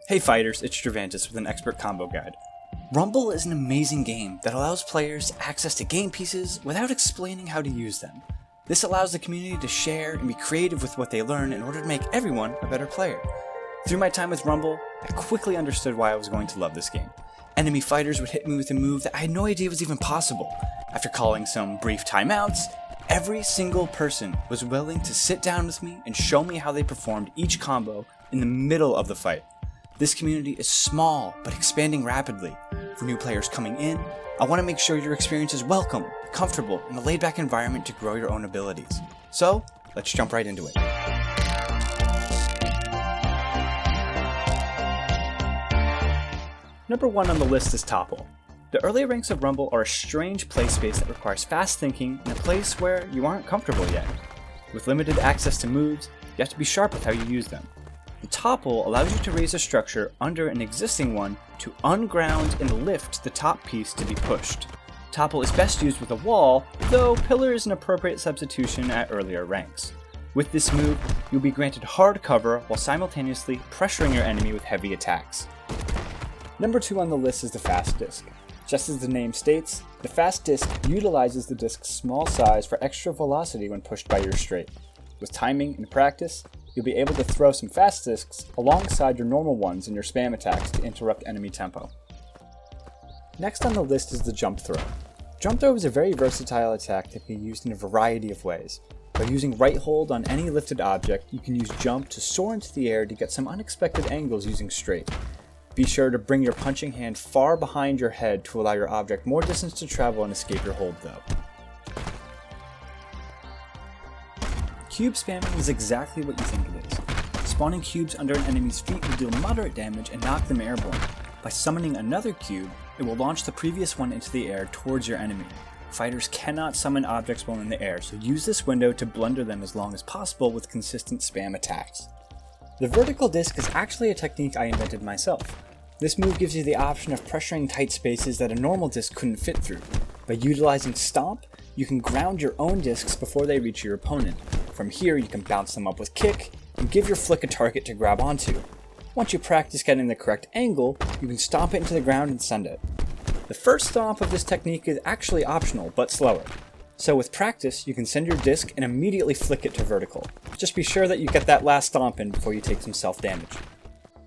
Hey fighters, it's Gervantis with an expert combo guide. Rumble is an amazing game that allows players access to game pieces without explaining how to use them. This allows the community to share and be creative with what they learn in order to make everyone a better player. Through my time with Rumble, I quickly understood why I was going to love this game. Enemy fighters would hit me with a move that I had no idea was even possible. After calling some brief timeouts, every single person was willing to sit down with me and show me how they performed each combo in the middle of the fight. This community is small, but expanding rapidly. For new players coming in, I want to make sure your experience is welcome, comfortable, and a laid-back environment to grow your own abilities. So, let's jump right into it. Number 1 on the list is Topple. The early ranks of Rumble are a strange play space that requires fast thinking in a place where you aren't comfortable yet. With limited access to moves, you have to be sharp with how you use them. The Topple allows you to raise a structure under an existing one to unground and lift the top piece to be pushed. Topple is best used with a wall, though pillar is an appropriate substitution at earlier ranks. With this move, you'll be granted hard cover while simultaneously pressuring your enemy with heavy attacks. Number 2 on the list is the fast disc. Just as the name states, the fast disc utilizes the disc's small size for extra velocity when pushed by your straight. With timing and practice, you'll be able to throw some fast discs alongside your normal ones in your spam attacks to interrupt enemy tempo. Next on the list is the jump throw. Jump throw is a very versatile attack that can be used in a variety of ways. By using right hold on any lifted object, you can use jump to soar into the air to get some unexpected angles using straight. Be sure to bring your punching hand far behind your head to allow your object more distance to travel and escape your hold though. Cube spamming is exactly what you think it is. Spawning cubes under an enemy's feet will deal moderate damage and knock them airborne. By summoning another cube, it will launch the previous one into the air towards your enemy. Fighters cannot summon objects while in the air, so use this window to blunder them as long as possible with consistent spam attacks. The vertical disc is actually a technique I invented myself. This move gives you the option of pressuring tight spaces that a normal disc couldn't fit through. By utilizing Stomp, you can ground your own discs before they reach your opponent. From here, you can bounce them up with Kick, and give your flick a target to grab onto. Once you practice getting the correct angle, you can stomp it into the ground and send it. The first stomp of this technique is actually optional, but slower. So with practice, you can send your disc and immediately flick it to vertical. Just be sure that you get that last stomp in before you take some self-damage.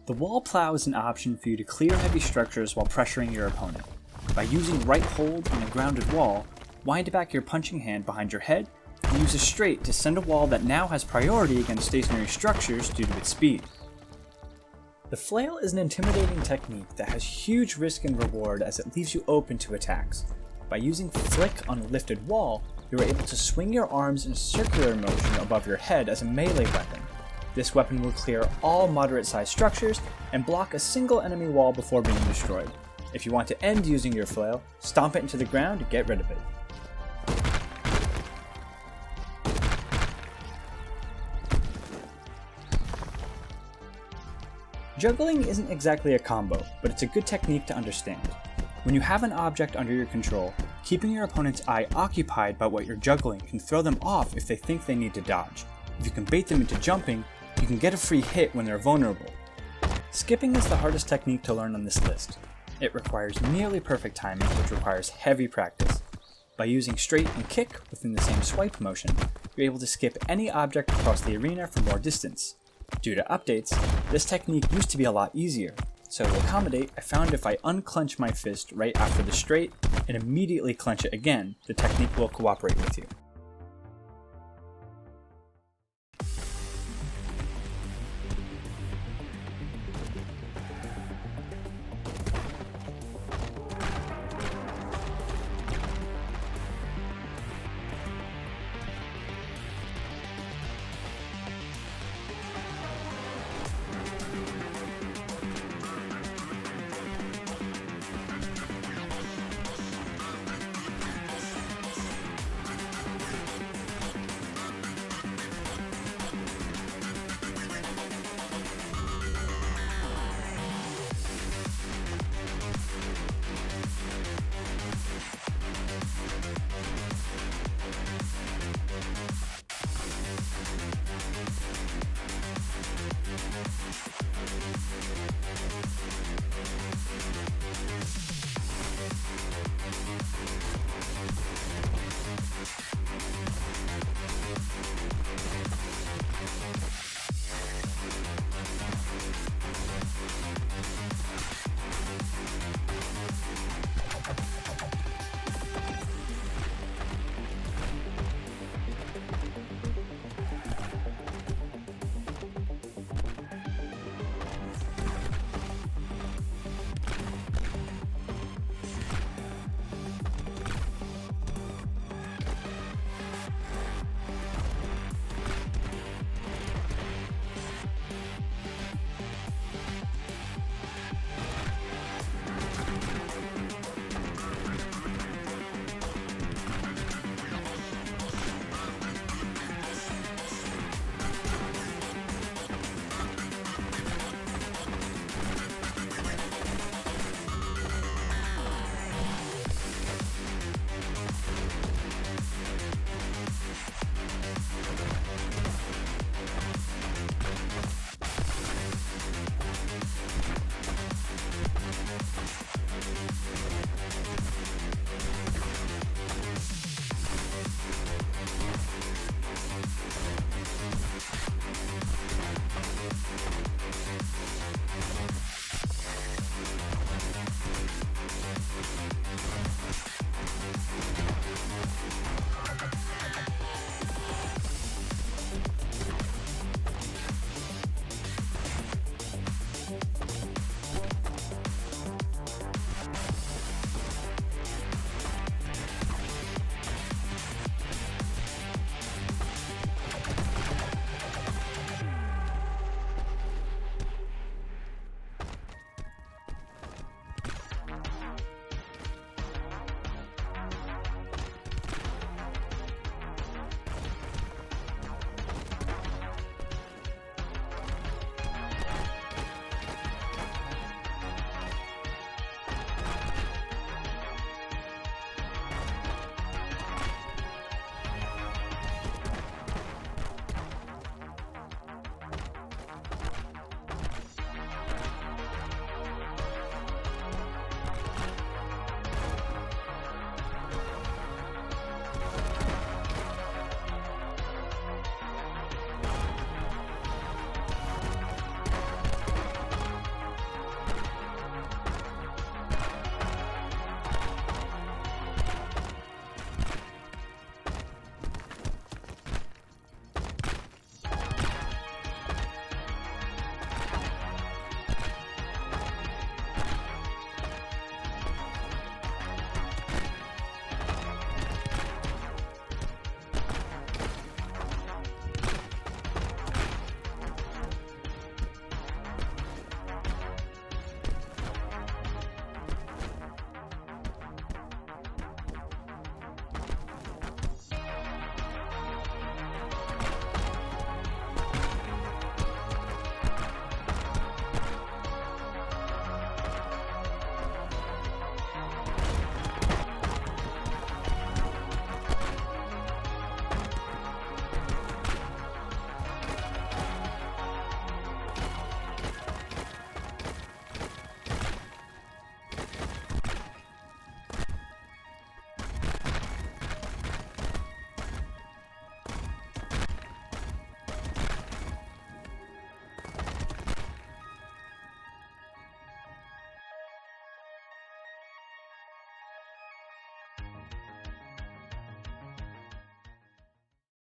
The wall plow is an option for you to clear heavy structures while pressuring your opponent. By using right hold on a grounded wall, wind back your punching hand behind your head, and use a straight to send a wall that now has priority against stationary structures due to its speed. The Flail is an intimidating technique that has huge risk and reward as it leaves you open to attacks. By using Flick on a lifted wall, you are able to swing your arms in a circular motion above your head as a melee weapon. This weapon will clear all moderate-sized structures and block a single enemy wall before being destroyed. If you want to end using your Flail, stomp it into the ground to get rid of it. Juggling isn't exactly a combo, but it's a good technique to understand. When you have an object under your control, keeping your opponent's eye occupied by what you're juggling can throw them off if they think they need to dodge. If you can bait them into jumping, you can get a free hit when they're vulnerable. Skipping is the hardest technique to learn on this list. It requires nearly perfect timing, which requires heavy practice. By using straight and kick within the same swipe motion, you're able to skip any object across the arena for more distance. Due to updates, this technique used to be a lot easier, so to accommodate, I found if I unclench my fist right after the straight and immediately clench it again, the technique will cooperate with you.